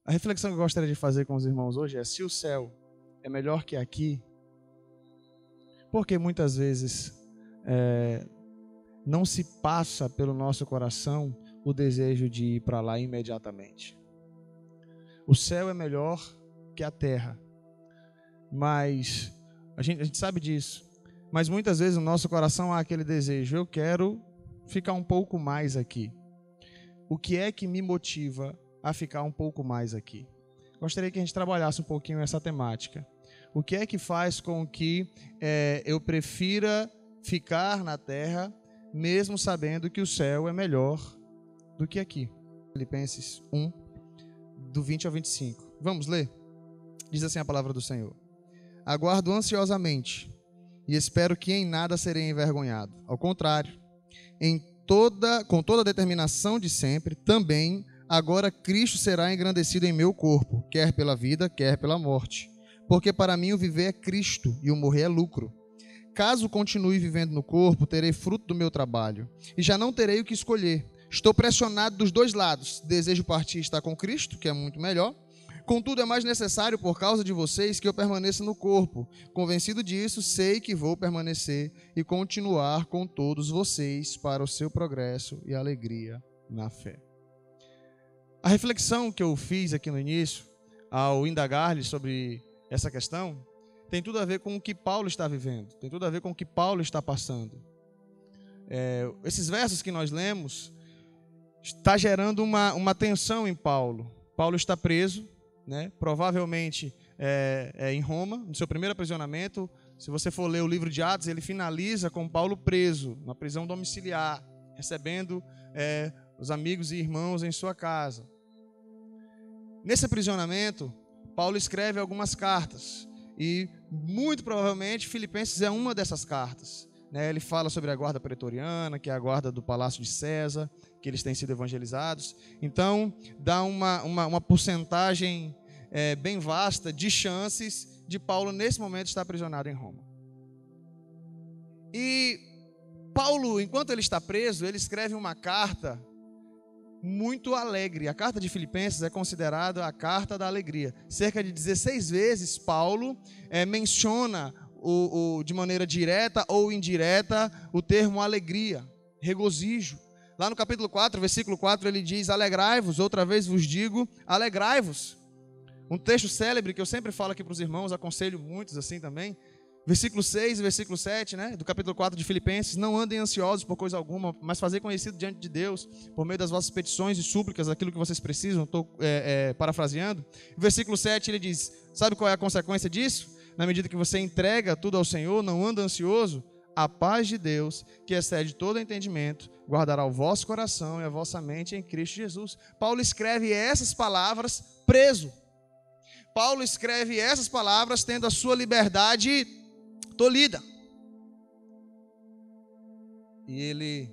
A reflexão que eu gostaria de fazer com os irmãos hoje é: se o céu é melhor que aqui, porque muitas vezes não se passa pelo nosso coração o desejo de ir para lá imediatamente. O céu é melhor que a terra, mas a gente sabe disso. Mas muitas vezes no nosso coração há aquele desejo: eu quero ficar um pouco mais aqui. O que é que me motiva a ficar um pouco mais aqui? Gostaria que a gente trabalhasse um pouquinho essa temática. O que é que faz com que eu prefira ficar na terra, mesmo sabendo que o céu é melhor do que aqui? Filipenses 1, do 20 ao 25. Vamos ler? Diz assim a palavra do Senhor: aguardo ansiosamente e espero que em nada serei envergonhado. Ao contrário, com toda a determinação de sempre, também agora Cristo será engrandecido em meu corpo, quer pela vida, quer pela morte. Porque para mim o viver é Cristo e o morrer é lucro. Caso continue vivendo no corpo, terei fruto do meu trabalho, e já não terei o que escolher. Estou pressionado dos dois lados. Desejo partir e estar com Cristo, que é muito melhor. Contudo, é mais necessário, por causa de vocês, que eu permaneça no corpo. Convencido disso, sei que vou permanecer e continuar com todos vocês para o seu progresso e alegria na fé. A reflexão que eu fiz aqui no início, ao indagar-lhe sobre essa questão, tem tudo a ver com o que Paulo está vivendo, tem tudo a ver com o que Paulo está passando. Esses versos que nós lemos está gerando uma tensão em Paulo. Paulo está preso, né? Provavelmente em Roma, no seu primeiro aprisionamento. Se você for ler o livro de Atos, ele finaliza com Paulo preso, na prisão domiciliar, recebendo os amigos e irmãos em sua casa. Nesse aprisionamento, Paulo escreve algumas cartas, e muito provavelmente Filipenses é uma dessas cartas. Ele fala sobre a guarda pretoriana, que é a guarda do palácio de César, que eles têm sido evangelizados. Então, dá uma porcentagem bem vasta de chances de Paulo, nesse momento, estar aprisionado em Roma. E Paulo, enquanto ele está preso, ele escreve uma carta muito alegre. A carta de Filipenses é considerada a carta da alegria. Cerca de 16 vezes Paulo menciona de maneira direta ou indireta o termo alegria, regozijo. Lá no capítulo 4, versículo 4, ele diz: alegrai-vos, outra vez vos digo, alegrai-vos. Um texto célebre que eu sempre falo aqui para os irmãos, aconselho muitos assim também. Versículo 6 e versículo 7, do capítulo 4 de Filipenses: não andem ansiosos por coisa alguma, mas fazer conhecido diante de Deus, por meio das vossas petições e súplicas, aquilo que vocês precisam. Estou parafraseando. Versículo 7, ele diz: sabe qual é a consequência disso? Na medida que você entrega tudo ao Senhor, não anda ansioso, a paz de Deus, que excede todo entendimento, guardará o vosso coração e a vossa mente em Cristo Jesus. Paulo escreve essas palavras preso. Paulo escreve essas palavras tendo a sua liberdade tolhida. E ele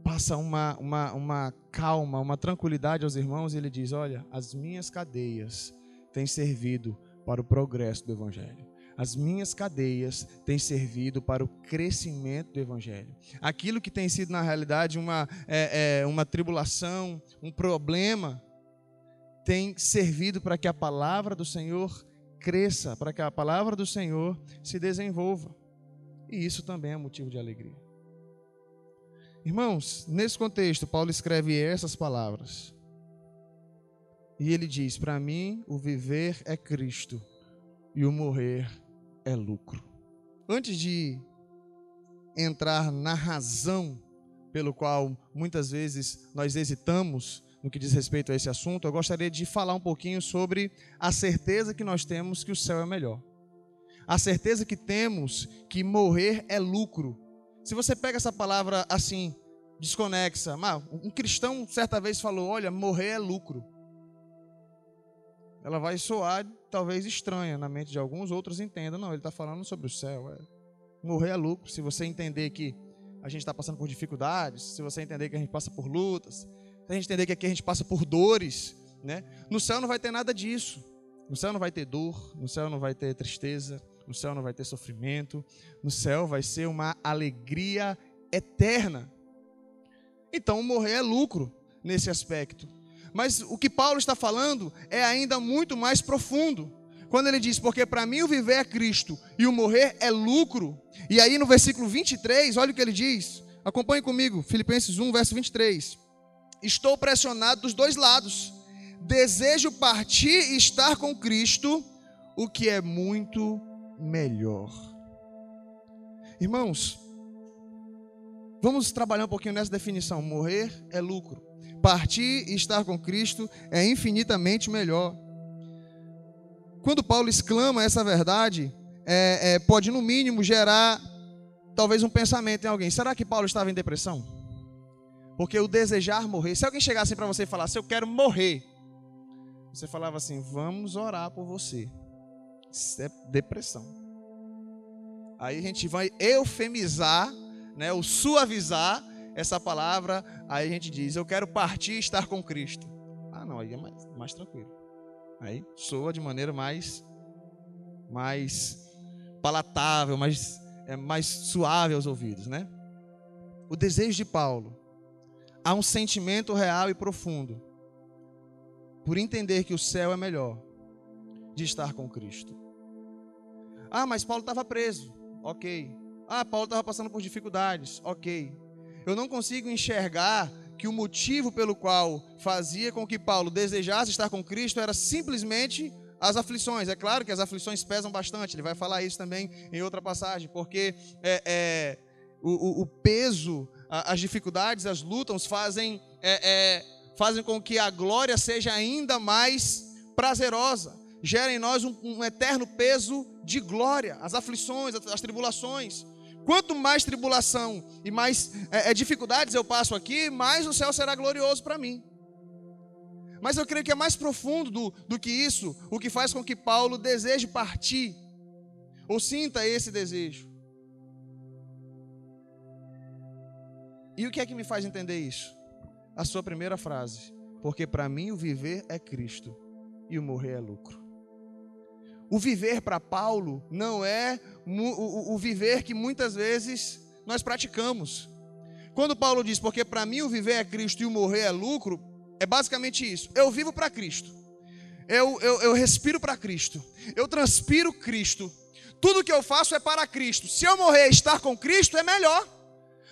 passa uma calma, uma tranquilidade aos irmãos, e ele diz: olha, as minhas cadeias têm servido para o progresso do Evangelho. As minhas cadeias têm servido para o crescimento do Evangelho. Aquilo que tem sido, na realidade, uma tribulação, um problema, tem servido para que a palavra do Senhor cresça, para que a palavra do Senhor se desenvolva. E isso também é motivo de alegria. Irmãos, nesse contexto, Paulo escreve essas palavras. E ele diz: para mim, o viver é Cristo e o morrer é lucro. Antes de entrar na razão pelo qual muitas vezes nós hesitamos no que diz respeito a esse assunto, eu gostaria de falar um pouquinho sobre a certeza que nós temos que o céu é melhor. A certeza que temos que morrer é lucro. Se você pega essa palavra assim, desconexa, um cristão certa vez falou: olha, morrer é lucro. Ela vai soar talvez estranha na mente de alguns, outros entendam. Não, ele está falando sobre o céu. Morrer é lucro. Se você entender que a gente está passando por dificuldades, se você entender que a gente passa por lutas, se a gente entender que aqui a gente passa por dores, no céu não vai ter nada disso. No céu não vai ter dor, no céu não vai ter tristeza, no céu não vai ter sofrimento. No céu vai ser uma alegria eterna. Então morrer é lucro nesse aspecto. Mas o que Paulo está falando é ainda muito mais profundo. Quando ele diz, porque para mim o viver é Cristo e o morrer é lucro. E aí no versículo 23, olha o que ele diz. Acompanhe comigo, Filipenses 1, verso 23. Estou pressionado dos dois lados. Desejo partir e estar com Cristo, o que é muito melhor. Irmãos, vamos trabalhar um pouquinho nessa definição. Morrer é lucro. Partir e estar com Cristo é infinitamente melhor. Quando Paulo exclama essa verdade, pode no mínimo gerar talvez um pensamento em alguém. Será que Paulo estava em depressão? Porque o desejar morrer, se alguém chegasse para você e falasse, eu quero morrer, você falava assim, vamos orar por você. Isso é depressão. Aí a gente vai eufemizar, né, ou suavizar essa palavra, aí a gente diz, eu quero partir e estar com Cristo. Ah não, aí é mais tranquilo. Aí soa de maneira mais palatável, mais suave aos ouvidos, né? O desejo de Paulo, há um sentimento real e profundo, por entender que o céu é melhor, de estar com Cristo. Ah, mas Paulo estava preso, ok. Ah, Paulo estava passando por dificuldades, ok. Eu não consigo enxergar que o motivo pelo qual fazia com que Paulo desejasse estar com Cristo era simplesmente as aflições. É claro que as aflições pesam bastante, ele vai falar isso também em outra passagem, porque o peso, as dificuldades, as lutas fazem com que a glória seja ainda mais prazerosa, gera em nós um eterno peso de glória, as aflições, as tribulações. Quanto mais tribulação e mais dificuldades eu passo aqui, mais o céu será glorioso para mim. Mas eu creio que é mais profundo do que isso, o que faz com que Paulo deseje partir, ou sinta esse desejo. E o que é que me faz entender isso? A sua primeira frase, porque para mim o viver é Cristo e o morrer é lucro. O viver para Paulo não é o viver que muitas vezes nós praticamos. Quando Paulo diz, porque para mim o viver é Cristo e o morrer é lucro, é basicamente isso. Eu vivo para Cristo. Eu respiro para Cristo. Eu transpiro Cristo. Tudo que eu faço é para Cristo. Se eu morrer e estar com Cristo, é melhor.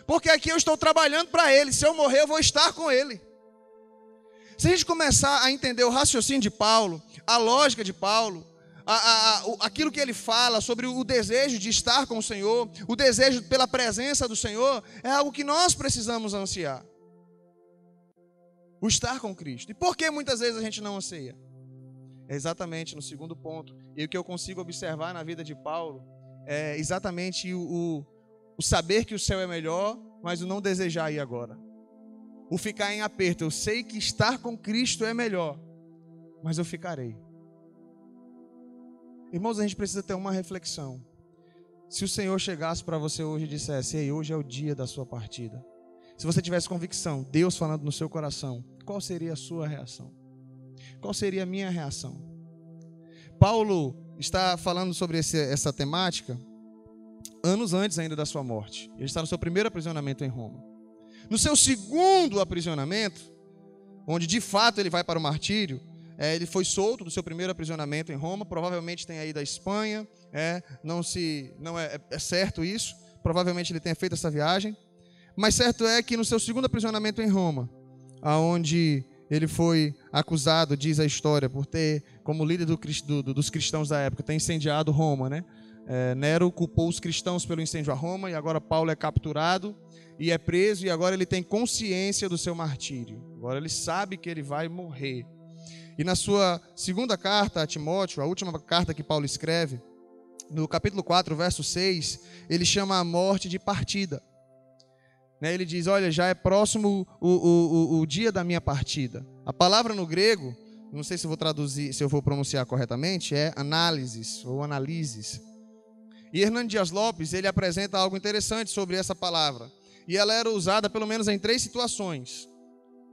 Porque aqui eu estou trabalhando para Ele. Se eu morrer, eu vou estar com Ele. Se a gente começar a entender o raciocínio de Paulo, a lógica de Paulo, aquilo que ele fala sobre o desejo de estar com o Senhor, o desejo pela presença do Senhor, é algo que nós precisamos ansiar. O estar com Cristo. E por que muitas vezes a gente não anseia? É exatamente no segundo ponto. E o que eu consigo observar na vida de Paulo é exatamente o saber que o céu é melhor, mas o não desejar ir agora. O ficar em aperto. Eu sei que estar com Cristo é melhor, mas eu ficarei. Irmãos, a gente precisa ter uma reflexão. Se o Senhor chegasse para você hoje e dissesse, ei, hoje é o dia da sua partida. Se você tivesse convicção, Deus falando no seu coração, qual seria a sua reação? Qual seria a minha reação? Paulo está falando sobre essa temática anos antes ainda da sua morte. Ele está no seu primeiro aprisionamento em Roma. No seu segundo aprisionamento, onde de fato ele vai para o martírio, ele foi solto do seu primeiro aprisionamento em Roma, provavelmente tem aí da Espanha, não é certo isso, provavelmente ele tenha feito essa viagem, mas certo é que no seu segundo aprisionamento em Roma, aonde ele foi acusado, diz a história, por ter, como líder dos cristãos da época, ter incendiado Roma, né? Nero culpou os cristãos pelo incêndio a Roma, e agora Paulo é capturado e é preso, e agora ele tem consciência do seu martírio, agora ele sabe que ele vai morrer. E na sua segunda carta a Timóteo, a última carta que Paulo escreve, no capítulo 4, verso 6, ele chama a morte de partida. Ele diz, olha, já é próximo o dia da minha partida. A palavra no grego, não sei se eu vou traduzir, se eu vou pronunciar corretamente, é análises ou analises. E Hernando Dias Lopes, ele apresenta algo interessante sobre essa palavra. E ela era usada pelo menos em 3 situações.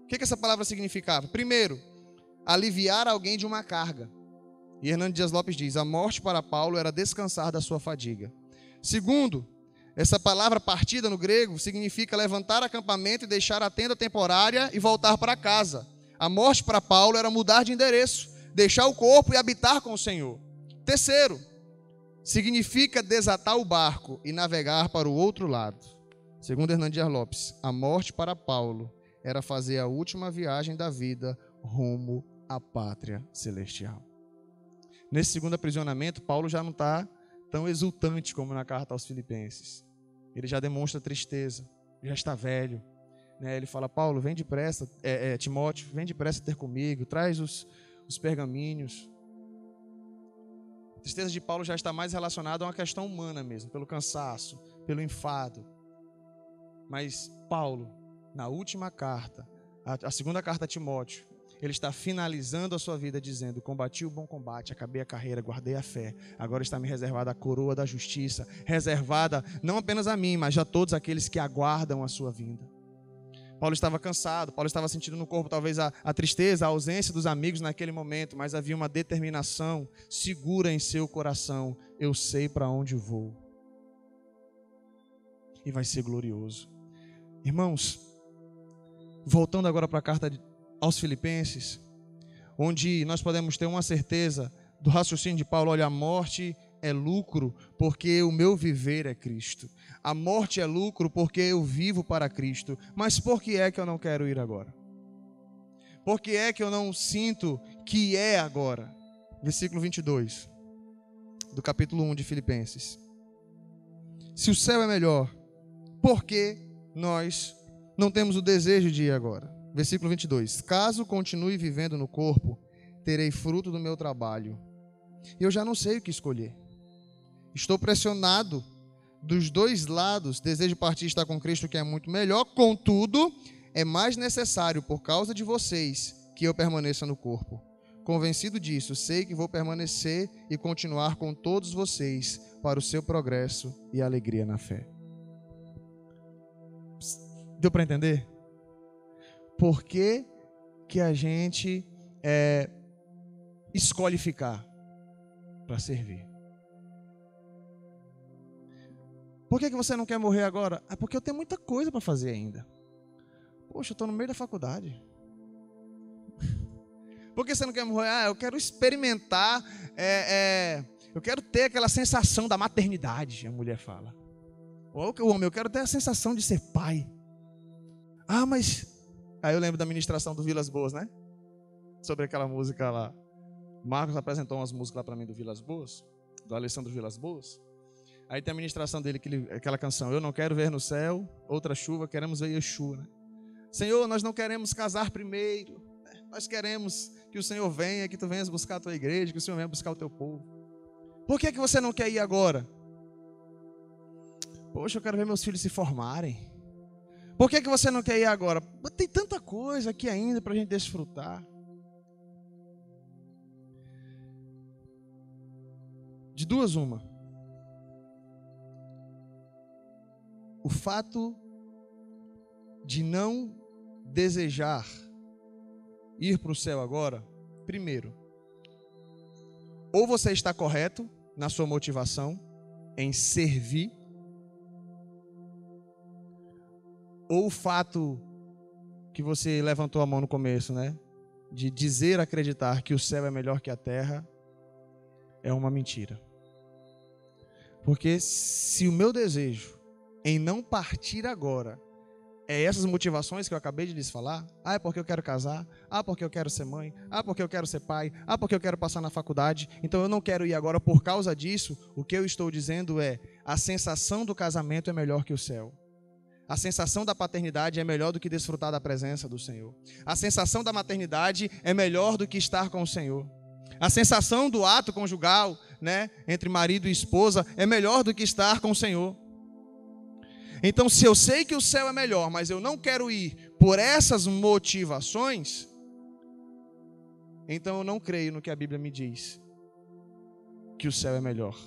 O que essa palavra significava? Primeiro, aliviar alguém de uma carga. E Hernando Dias Lopes diz, a morte para Paulo era descansar da sua fadiga. Segundo, essa palavra partida no grego significa levantar acampamento e deixar a tenda temporária e voltar para casa. A morte para Paulo era mudar de endereço, deixar o corpo e habitar com o Senhor. Terceiro, significa desatar o barco e navegar para o outro lado. Segundo Hernandes Lopes, a morte para Paulo era fazer a última viagem da vida rumo à pátria celestial. Nesse segundo aprisionamento, Paulo já não está tão exultante como na carta aos Filipenses. Ele já demonstra tristeza, já está velho. Ele fala, Paulo, vem depressa, Timóteo, vem depressa ter comigo, traz os pergaminhos. A tristeza de Paulo já está mais relacionada a uma questão humana mesmo, pelo cansaço, pelo enfado. Mas Paulo, na última carta, a segunda carta a Timóteo, ele está finalizando a sua vida dizendo, combati o bom combate, acabei a carreira, guardei a fé, agora está me reservada a coroa da justiça, reservada não apenas a mim, mas a todos aqueles que aguardam a sua vinda. Paulo estava cansado, Paulo estava sentindo no corpo talvez a tristeza, a ausência dos amigos naquele momento, mas havia uma determinação segura em seu coração, eu sei para onde vou. E vai ser glorioso. Irmãos, voltando agora para a carta aos Filipenses, onde nós podemos ter uma certeza do raciocínio de Paulo, olha, a morte é lucro porque o meu viver é Cristo. A morte é lucro porque eu vivo para Cristo. Mas por que é que eu não quero ir agora? Por que é que eu não sinto que é agora? Versículo 22 do capítulo 1 de Filipenses. Se o céu é melhor, por que nós não temos o desejo de ir agora? Versículo 22. Caso continue vivendo no corpo, terei fruto do meu trabalho. E eu já não sei o que escolher. Estou pressionado dos dois lados. Desejo partir e estar com Cristo, que é muito melhor. Contudo, é mais necessário, por causa de vocês, que eu permaneça no corpo. Convencido disso, sei que vou permanecer e continuar com todos vocês para o seu progresso e alegria na fé. Deu para entender? Por que que a gente escolhe ficar? Para servir. Por que que você não quer morrer agora? É porque eu tenho muita coisa para fazer ainda. Poxa, eu estou no meio da faculdade. Por que você não quer morrer? Eu quero experimentar, eu quero ter aquela sensação da maternidade, a mulher fala. Ou o homem, eu quero ter a sensação de ser pai. Mas... Aí eu lembro da ministração do Vilas Boas, né? Sobre aquela música lá. Marcos apresentou umas músicas lá para mim do Vilas Boas, do Alessandro Vilas Boas. Aí tem a ministração dele, aquela canção, eu não quero ver no céu outra chuva, queremos ver Yeshua, né? Senhor, nós não queremos casar primeiro, né? Nós queremos que o Senhor venha, que tu venhas buscar a tua igreja, que o Senhor venha buscar o teu povo. Por que que você não quer ir agora? Poxa, eu quero ver meus filhos se formarem. Por que que você não quer ir agora? Tem tanta coisa aqui ainda para a gente desfrutar. De duas uma. O fato de não desejar ir para o céu agora, primeiro, ou você está correto na sua motivação em servir, ou o fato que você levantou a mão no começo, né? De dizer, acreditar que o céu é melhor que a terra, é uma mentira. Porque se o meu desejo em não partir agora é essas motivações que eu acabei de lhes falar, é porque eu quero casar, porque eu quero ser mãe, porque eu quero ser pai, porque eu quero passar na faculdade, então eu não quero ir agora por causa disso, o que eu estou dizendo é, a sensação do casamento é melhor que o céu. A sensação da paternidade é melhor do que desfrutar da presença do Senhor. A sensação da maternidade é melhor do que estar com o Senhor. A sensação do ato conjugal, né, entre marido e esposa é melhor do que estar com o Senhor. Então, se eu sei que o céu é melhor, mas eu não quero ir por essas motivações, então eu não creio no que a Bíblia me diz, que o céu é melhor.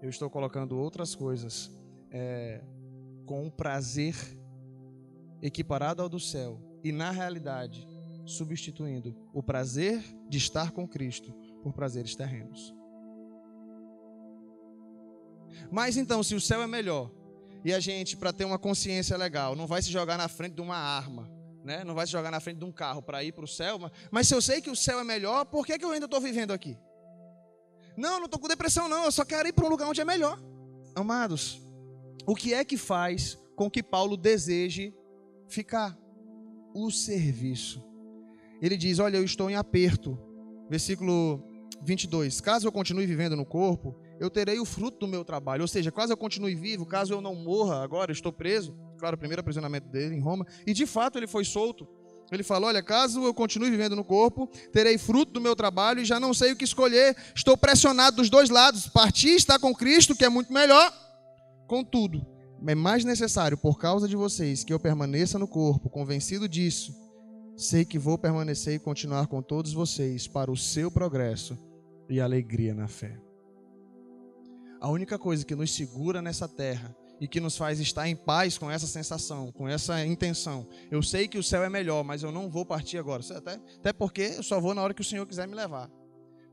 Eu estou colocando outras coisas com um prazer equiparado ao do céu e, na realidade, substituindo o prazer de estar com Cristo por prazeres terrenos. Mas então, se o céu é melhor e a gente, para ter uma consciência legal, não vai se jogar na frente de uma arma, né? Não vai se jogar na frente de um carro para ir para o céu. Mas se eu sei que o céu é melhor, por que eu ainda estou vivendo aqui? Não, eu não estou com depressão não, eu só quero ir para um lugar onde é melhor. Amados, o que é que faz com que Paulo deseje ficar? O serviço. Ele diz, olha, eu estou em aperto. Versículo 22. Caso eu continue vivendo no corpo, eu terei o fruto do meu trabalho. Ou seja, caso eu continue vivo, caso eu não morra agora, eu estou preso. Claro, o primeiro aprisionamento dele em Roma. E de fato ele foi solto. Ele falou, olha, caso eu continue vivendo no corpo, terei fruto do meu trabalho e já não sei o que escolher. Estou pressionado dos dois lados. Partir e estar com Cristo, que é muito melhor. Contudo, é mais necessário, por causa de vocês, que eu permaneça no corpo, convencido disso. Sei que vou permanecer e continuar com todos vocês para o seu progresso e alegria na fé. A única coisa que nos segura nessa terra e que nos faz estar em paz com essa sensação, com essa intenção. Eu sei que o céu é melhor, mas eu não vou partir agora. Até porque eu só vou na hora que o Senhor quiser me levar.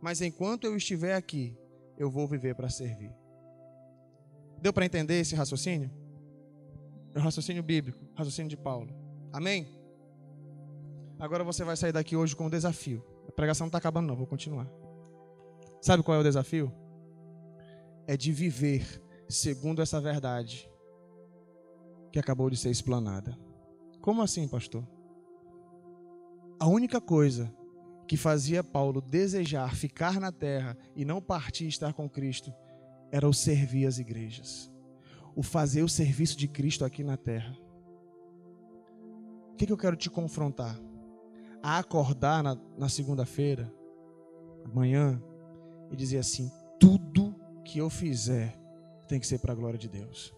Mas enquanto eu estiver aqui, eu vou viver para servir. Deu para entender esse raciocínio? É o raciocínio bíblico, raciocínio de Paulo. Amém? Agora você vai sair daqui hoje com um desafio. A pregação não está acabando não, vou continuar. Sabe qual é o desafio? É de viver segundo essa verdade que acabou de ser explanada. Como assim, pastor? A única coisa que fazia Paulo desejar ficar na terra e não partir e estar com Cristo era o servir as igrejas. O fazer o serviço de Cristo aqui na terra. O que eu quero te confrontar? A acordar na segunda-feira, amanhã, e dizer assim, tudo que eu fizer tem que ser para a glória de Deus.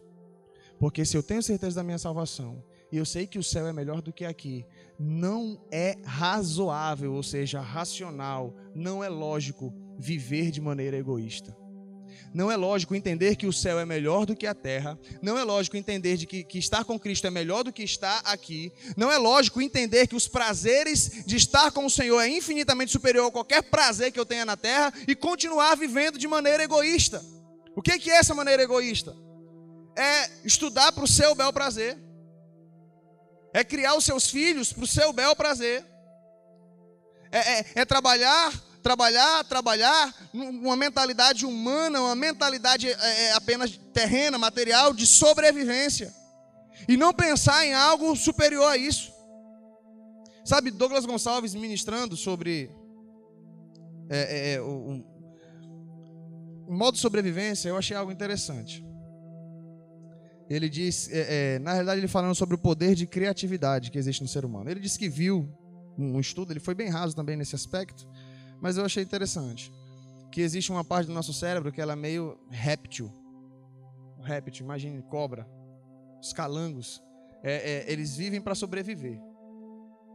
Porque se eu tenho certeza da minha salvação, e eu sei que o céu é melhor do que aqui, não é razoável, ou seja, racional, não é lógico viver de maneira egoísta. Não é lógico entender que o céu é melhor do que a terra. Não é lógico entender que estar com Cristo é melhor do que estar aqui. Não é lógico entender que os prazeres de estar com o Senhor é infinitamente superior a qualquer prazer que eu tenha na terra e continuar vivendo de maneira egoísta. O que é essa maneira egoísta? É estudar para o seu bel prazer. É criar os seus filhos para o seu bel prazer. É trabalhar, uma mentalidade humana, uma mentalidade apenas terrena, material, de sobrevivência. E não pensar em algo superior a isso. Sabe, Douglas Gonçalves ministrando sobre o modo de sobrevivência, eu achei algo interessante. Ele diz, na realidade ele falando sobre o poder de criatividade que existe no ser humano. Ele disse que viu um estudo, ele foi bem raso também nesse aspecto, mas eu achei interessante, que existe uma parte do nosso cérebro que ela é meio réptil. Réptil, imagine, cobra, os calangos, eles vivem para sobreviver.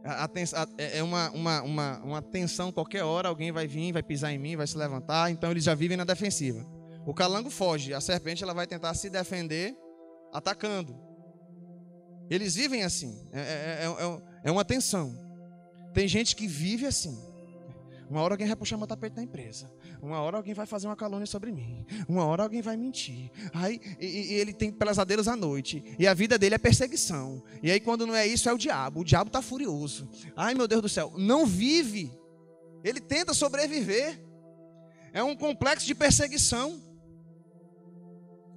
É uma tensão, qualquer hora alguém vai vir, vai pisar em mim, vai se levantar, então eles já vivem na defensiva. O calango foge, a serpente ela vai tentar se defender atacando. Eles vivem assim, é uma tensão. Tem gente que vive assim. Uma hora alguém vai puxar meu tapete na empresa. Uma hora alguém vai fazer uma calúnia sobre mim. Uma hora alguém vai mentir. Aí, e ele tem pesadelos à noite. E a vida dele é perseguição. E aí quando não é isso, é o diabo. O diabo está furioso. Ai, meu Deus do céu. Não vive. Ele tenta sobreviver. É um complexo de perseguição.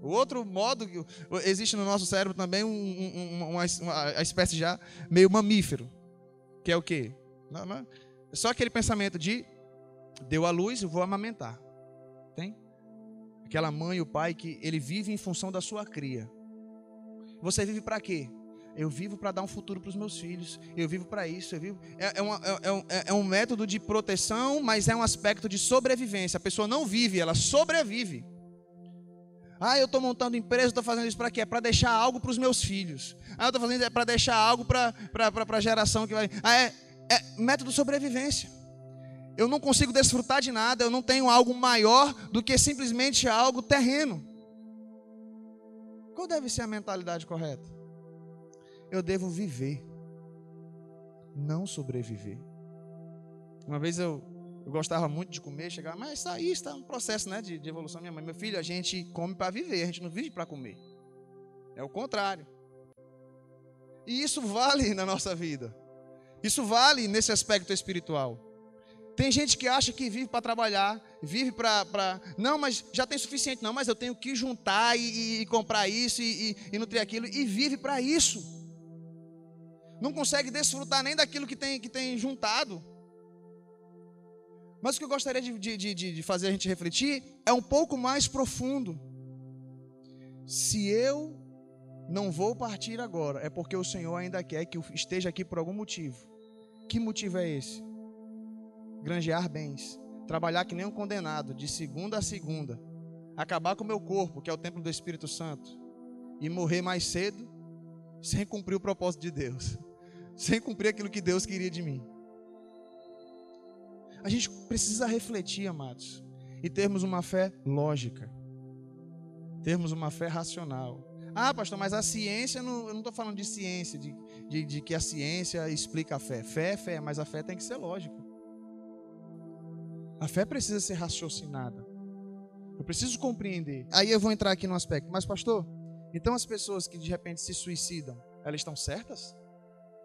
O outro modo, existe no nosso cérebro também uma espécie já meio mamífero. Que é o quê? Não. Só aquele pensamento de deu a luz, eu vou amamentar. Tem? Aquela mãe e o pai que ele vive em função da sua cria. Você vive para quê? Eu vivo para dar um futuro para os meus filhos. Eu vivo para isso. É um método de proteção, mas é um aspecto de sobrevivência. A pessoa não vive, ela sobrevive. Eu estou montando empresa, estou fazendo isso para quê? É para deixar algo para os meus filhos. Eu estou fazendo isso para deixar algo para a geração que vai... É método de sobrevivência. Eu não consigo desfrutar de nada, eu não tenho algo maior do que simplesmente algo terreno. Qual deve ser a mentalidade correta? Eu devo viver, não sobreviver. Uma vez eu gostava muito de comer, chegava, mas isso aí está um processo, né, de evolução. Minha mãe, meu filho, a gente come para viver, a gente não vive para comer. É o contrário. E isso vale na nossa vida. Isso vale nesse aspecto espiritual. Tem gente que acha que vive para trabalhar, vive para... Não, mas já tem suficiente. Não, mas eu tenho que juntar e comprar isso e nutrir aquilo. E vive para isso. Não consegue desfrutar nem daquilo que tem juntado. Mas o que eu gostaria de fazer a gente refletir é um pouco mais profundo. Se eu não vou partir agora, é porque o Senhor ainda quer que eu esteja aqui por algum motivo. Que motivo é esse? Granjear bens, trabalhar que nem um condenado, de segunda a segunda, acabar com o meu corpo, que é o templo do Espírito Santo, e morrer mais cedo, sem cumprir o propósito de Deus, sem cumprir aquilo que Deus queria de mim. A gente precisa refletir, amados, e termos uma fé lógica, termos uma fé racional. Ah, pastor, mas a ciência, eu não estou falando de ciência, de que a ciência explica a fé. Fé é fé, mas a fé tem que ser lógica. A fé precisa ser raciocinada. Eu preciso compreender. Aí eu vou entrar aqui no aspecto. Mas, pastor, então as pessoas que de repente se suicidam, elas estão certas?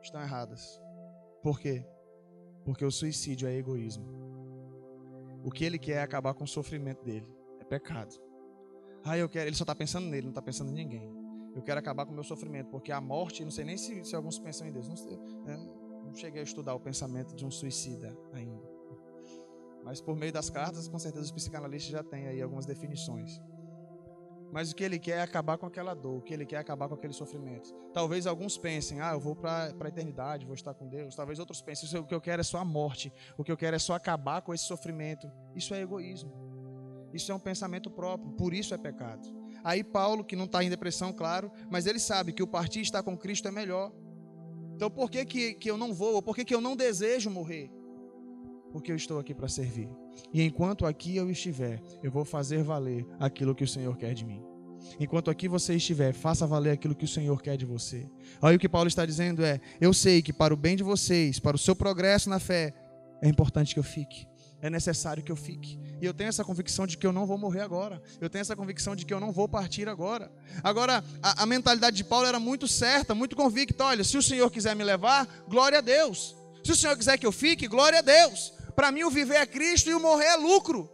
Estão erradas. Por quê? Porque o suicídio é egoísmo. O que ele quer é acabar com o sofrimento dele. É pecado. Ah, eu quero. Ele só está pensando nele, não está pensando em ninguém. Eu quero acabar com o meu sofrimento, porque a morte, não sei nem se alguns pensam em Deus. Não sei, não cheguei a estudar o pensamento de um suicida ainda. Mas por meio das cartas, com certeza os psicanalistas já têm aí algumas definições. Mas o que ele quer é acabar com aquela dor, o que ele quer é acabar com aquele sofrimento. Talvez alguns pensem, eu vou para a eternidade, vou estar com Deus. Talvez outros pensem, o que eu quero é só a morte, o que eu quero é só acabar com esse sofrimento. Isso é egoísmo. Isso é um pensamento próprio, por isso é pecado. Aí Paulo, que não está em depressão, claro, mas ele sabe que o partir e estar com Cristo é melhor. Então por que eu não vou, ou por que eu não desejo morrer? Porque eu estou aqui para servir. E enquanto aqui eu estiver, eu vou fazer valer aquilo que o Senhor quer de mim. Enquanto aqui você estiver, faça valer aquilo que o Senhor quer de você. Aí o que Paulo está dizendo é, eu sei que para o bem de vocês, para o seu progresso na fé, é importante que eu fique. É necessário que eu fique. E eu tenho essa convicção de que eu não vou morrer agora. Eu tenho essa convicção de que eu não vou partir agora. Agora, a mentalidade de Paulo era muito certa, muito convicta. Olha, se o Senhor quiser me levar, glória a Deus. Se o Senhor quiser que eu fique, glória a Deus. Para mim o viver é Cristo e o morrer é lucro.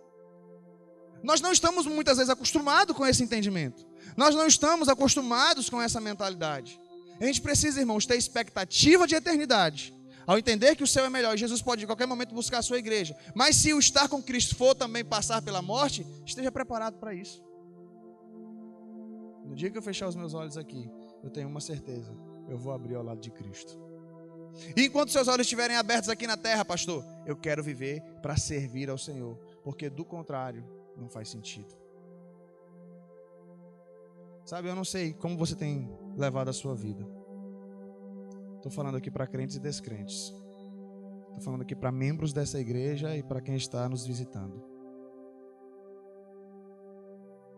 Nós não estamos muitas vezes acostumados com esse entendimento. Nós não estamos acostumados com essa mentalidade. A gente precisa, irmãos, ter expectativa de eternidade. Ao entender que o céu é melhor e Jesus pode em qualquer momento buscar a sua igreja. Mas se o estar com Cristo for também passar pela morte, esteja preparado para isso. No dia que eu fechar os meus olhos aqui, eu tenho uma certeza. Eu vou abrir ao lado de Cristo. E enquanto seus olhos estiverem abertos aqui na terra, pastor, eu quero viver para servir ao Senhor. Porque do contrário, não faz sentido. Sabe, eu não sei como você tem levado a sua vida. Estou falando aqui para crentes e descrentes. Estou falando aqui para membros dessa igreja e para quem está nos visitando.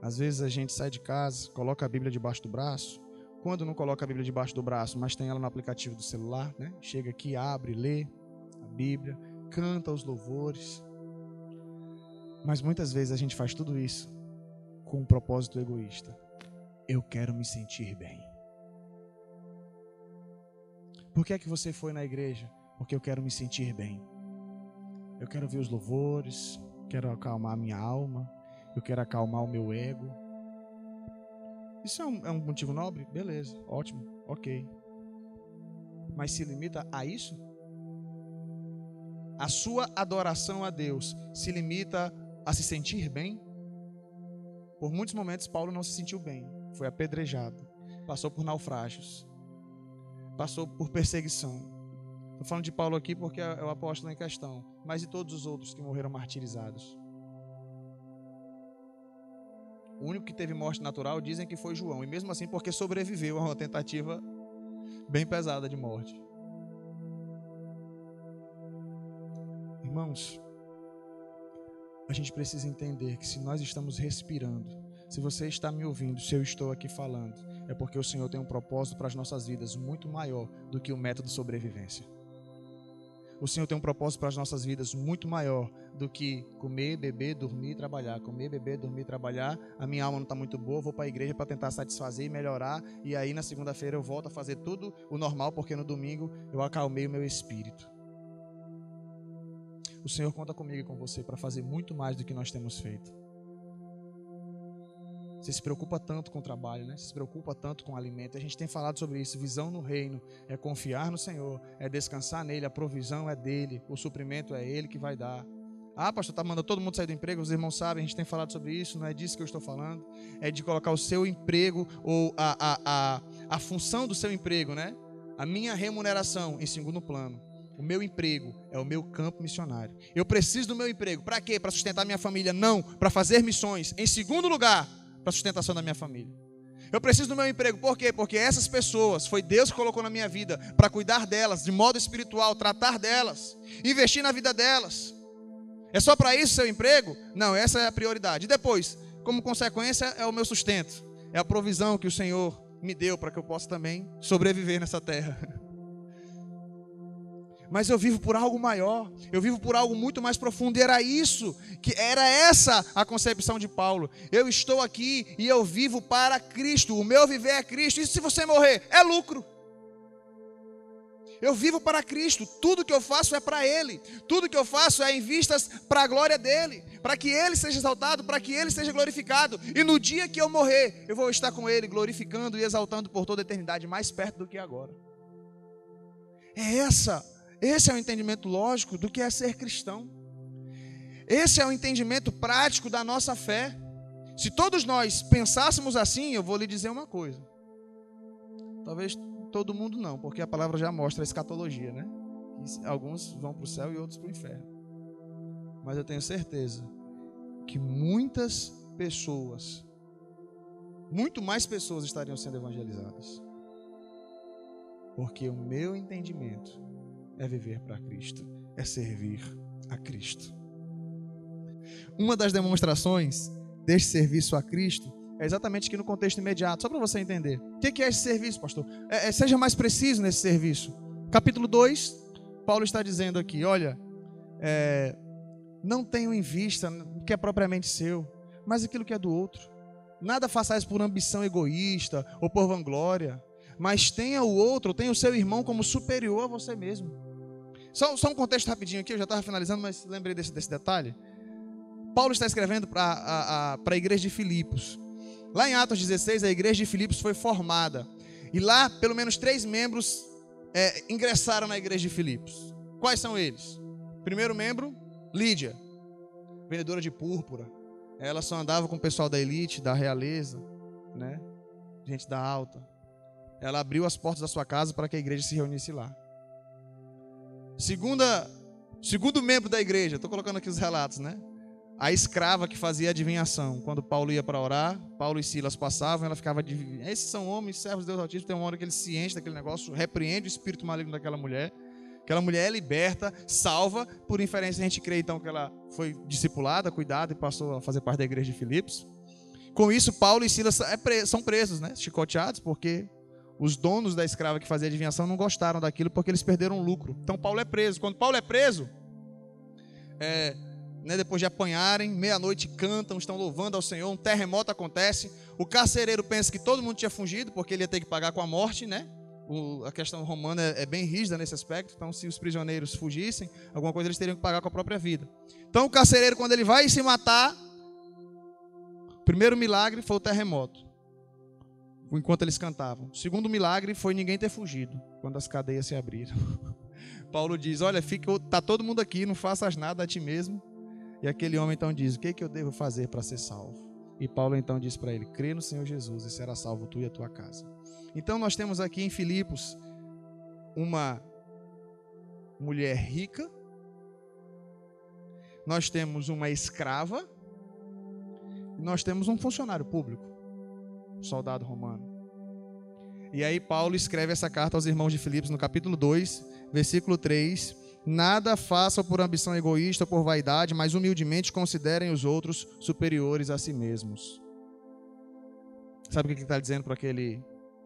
Às vezes a gente sai de casa, coloca a Bíblia debaixo do braço. Quando não coloca a Bíblia debaixo do braço, mas tem ela no aplicativo do celular, né? Chega aqui, abre, lê a Bíblia, canta os louvores. Mas muitas vezes a gente faz tudo isso com um propósito egoísta. Eu quero me sentir bem. Por que é que você foi na igreja? Porque eu quero me sentir bem. Eu quero ver os louvores, quero acalmar a minha alma, eu quero acalmar o meu ego. Isso é um motivo nobre? Beleza, ótimo, ok. Mas se limita a isso? A sua adoração a Deus se limita a se sentir bem? Por muitos momentos Paulo não se sentiu bem. Foi apedrejado, passou por naufrágios, passou por perseguição. Estou falando de Paulo aqui porque é o apóstolo em questão, mas e todos os outros que morreram martirizados? O único que teve morte natural dizem que foi João, e mesmo assim porque sobreviveu a uma tentativa bem pesada de morte. Irmãos, a gente precisa entender que se nós estamos respirando, se você está me ouvindo, se eu estou aqui falando, é porque o Senhor tem um propósito para as nossas vidas muito maior do que o método de sobrevivência. o Senhor tem um propósito para as nossas vidas muito maior do que comer, beber, dormir e trabalhar. Comer, beber, dormir e trabalhar. A minha alma não está muito boa, vou para a igreja para tentar satisfazer e melhorar. E aí na segunda-feira eu volto a fazer tudo o normal, porque no domingo eu acalmei o meu espírito. O Senhor conta comigo e com você para fazer muito mais do que nós temos feito. Você se preocupa tanto com o trabalho, né? Você se preocupa tanto com o alimento. A gente tem falado sobre isso. Visão no reino é confiar no Senhor, é descansar nele. A provisão é dele, o suprimento é ele que vai dar. Ah, pastor, está mandando todo mundo sair do emprego. Os irmãos sabem, a gente tem falado sobre isso. Não é disso que eu estou falando. É de colocar o seu emprego ou a função do seu emprego, né? A minha remuneração em segundo plano. O meu emprego é o meu campo missionário. Eu preciso do meu emprego. Para quê? Para sustentar minha família? Não. Para fazer missões. Em segundo lugar, para a sustentação da minha família. Eu preciso do meu emprego, por quê? Porque essas pessoas, foi Deus que colocou na minha vida para cuidar delas, de modo espiritual, tratar delas, investir na vida delas. É só para isso o seu emprego? Não, essa é a prioridade. E depois, como consequência, é o meu sustento, é a provisão que o Senhor me deu para que eu possa também sobreviver nessa terra. Mas eu vivo por algo maior, eu vivo por algo muito mais profundo, e era essa a concepção de Paulo. Eu estou aqui e eu vivo para Cristo, o meu viver é Cristo, e se você morrer, é lucro. Eu vivo para Cristo, tudo que eu faço é para Ele, tudo que eu faço é em vistas para a glória dEle, para que Ele seja exaltado, para que Ele seja glorificado, e no dia que eu morrer, eu vou estar com Ele, glorificando e exaltando por toda a eternidade, mais perto do que agora. Esse é o entendimento lógico do que é ser cristão. Esse é o entendimento prático da nossa fé. Se todos nós pensássemos assim, eu vou lhe dizer uma coisa. Talvez todo mundo não, porque a palavra já mostra a escatologia, né? Alguns vão para o céu e outros para o inferno. Mas eu tenho certeza que muitas pessoas, muito mais pessoas estariam sendo evangelizadas. Porque o meu entendimento é viver para Cristo, é servir a Cristo. Uma das demonstrações deste serviço a Cristo é exatamente aqui no contexto imediato, só para você entender. O que é esse serviço, pastor? Seja mais preciso nesse serviço. Capítulo 2, Paulo está dizendo aqui, olha, não tenho em vista o que é propriamente seu, mas aquilo que é do outro. Nada façais por ambição egoísta ou por vanglória, mas tenha o outro, tenha o seu irmão como superior a você mesmo. Só um contexto rapidinho aqui, eu já estava finalizando, mas lembrei desse detalhe. Paulo está escrevendo para a igreja de Filipos. Lá em Atos 16, a igreja de Filipos foi formada. E lá, pelo menos 3 membros ingressaram na igreja de Filipos. Quais são eles? Primeiro membro, Lídia, vendedora de púrpura. Ela só andava com o pessoal da elite, da realeza, né? Gente da alta. Ela abriu as portas da sua casa para que a igreja se reunisse lá. Segundo membro da igreja, estou colocando aqui os relatos, né? A escrava que fazia adivinhação. Quando Paulo ia para orar, Paulo e Silas passavam, ela ficava adivinhando. Esses são homens, servos de Deus Altíssimo. Tem uma hora que ele se enche daquele negócio, repreende o espírito maligno daquela mulher. Aquela mulher é liberta, salva. Por inferência, a gente crê então que ela foi discipulada, cuidada e passou a fazer parte da igreja de Filipos. Com isso, Paulo e Silas são presos, né? Chicoteados, porque os donos da escrava que fazia adivinhação não gostaram daquilo porque eles perderam o lucro. Então Paulo é preso. Quando Paulo é preso, depois de apanharem, meia-noite cantam, estão louvando ao Senhor, um terremoto acontece. O carcereiro pensa que todo mundo tinha fugido porque ele ia ter que pagar com a morte, né? A questão romana é bem rígida nesse aspecto. Então, se os prisioneiros fugissem, alguma coisa eles teriam que pagar com a própria vida. Então, o carcereiro, quando ele vai se matar, o primeiro milagre foi o terremoto, enquanto eles cantavam. O segundo milagre foi ninguém ter fugido, quando as cadeias se abriram. Paulo diz, olha, está todo mundo aqui, não faças nada a ti mesmo. E aquele homem então diz, o que eu devo fazer para ser salvo? E Paulo então diz para ele, crê no Senhor Jesus e será salvo tu e a tua casa. Então nós temos aqui em Filipos uma mulher rica, nós temos uma escrava, e nós temos um funcionário público, soldado romano. E aí Paulo escreve essa carta aos irmãos de Filipos no capítulo 2, versículo 3. Nada façam por ambição egoísta ou por vaidade, mas humildemente considerem os outros superiores a si mesmos. Sabe o que ele está dizendo para aquele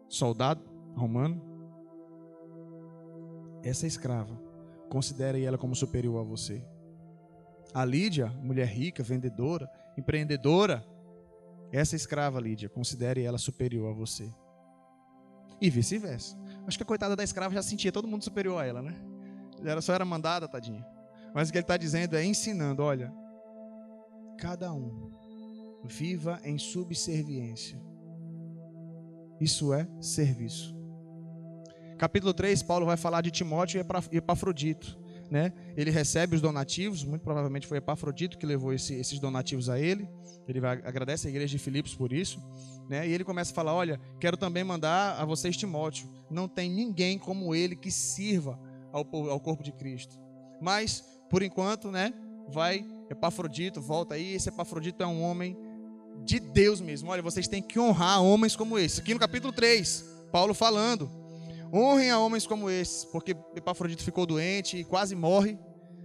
soldado romano? Essa escrava considere ela como superior a você. A Lídia, mulher rica, vendedora, empreendedora, essa escrava Lídia, considere ela superior a você. E vice-versa. Acho que a coitada da escrava já sentia todo mundo superior a ela, né? Ela só era mandada, tadinha. Mas o que ele está dizendo é ensinando, olha, cada um viva em subserviência. Isso é serviço. Capítulo 3, Paulo vai falar de Timóteo e Epafrodito, né? Ele recebe os donativos, muito provavelmente foi Epafrodito que levou esses donativos a ele. Ele agradece a igreja de Filipos por isso, né? E ele começa a falar, olha, quero também mandar a vocês Timóteo. Não tem ninguém como ele que sirva ao corpo de Cristo. Mas, por enquanto, né? Vai Epafrodito, volta aí. Esse Epafrodito é um homem de Deus mesmo. Olha, vocês têm que honrar homens como esse. Aqui no capítulo 3, Paulo falando. Honrem a homens como esses, porque Epafrodito ficou doente e quase morre,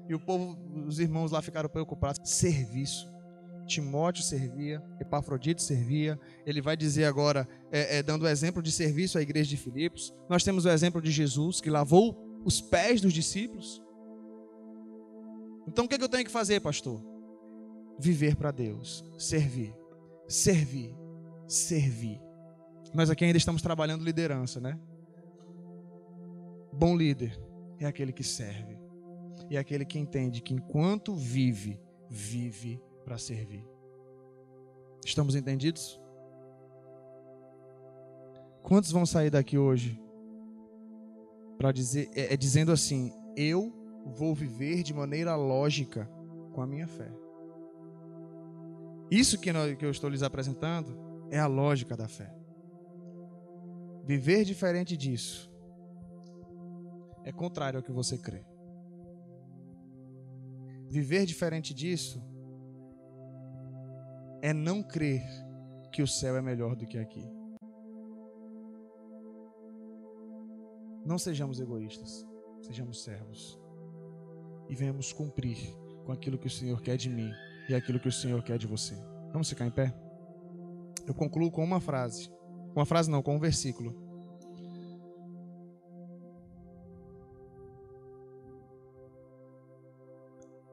e o povo, os irmãos lá ficaram preocupados. Serviço. Timóteo servia, Epafrodito servia. Ele vai dizer agora, dando o exemplo de serviço à igreja de Filipos. Nós temos o exemplo de Jesus, que lavou os pés dos discípulos. Então o que eu tenho que fazer, pastor? Viver para Deus, servir, servir, servir. Nós aqui ainda estamos trabalhando liderança, né? Bom líder é aquele que serve. É aquele que entende que enquanto vive, vive para servir. Estamos entendidos? Quantos vão sair daqui hoje para dizer, dizendo assim, eu vou viver de maneira lógica com a minha fé? Isso que eu estou lhes apresentando é a lógica da fé. Viver diferente disso é contrário ao que você crê. Viver diferente disso é não crer que o céu é melhor do que aqui. Não sejamos egoístas, sejamos servos. E venhamos cumprir com aquilo que o Senhor quer de mim e aquilo que o Senhor quer de você. Vamos ficar em pé? Eu concluo com uma frase. Com um versículo.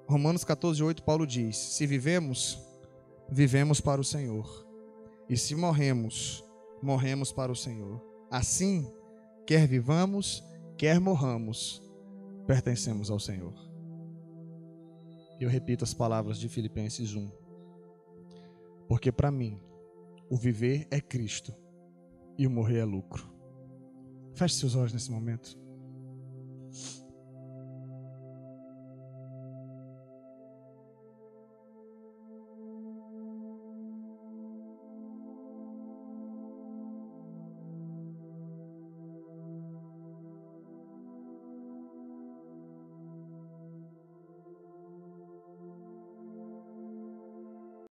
Romanos 14:8, Paulo diz: se vivemos, vivemos para o Senhor. E se morremos, morremos para o Senhor. Assim, quer vivamos, quer morramos, pertencemos ao Senhor. Eu repito as palavras de Filipenses 1. Porque para mim, o viver é Cristo e o morrer é lucro. Feche seus olhos nesse momento.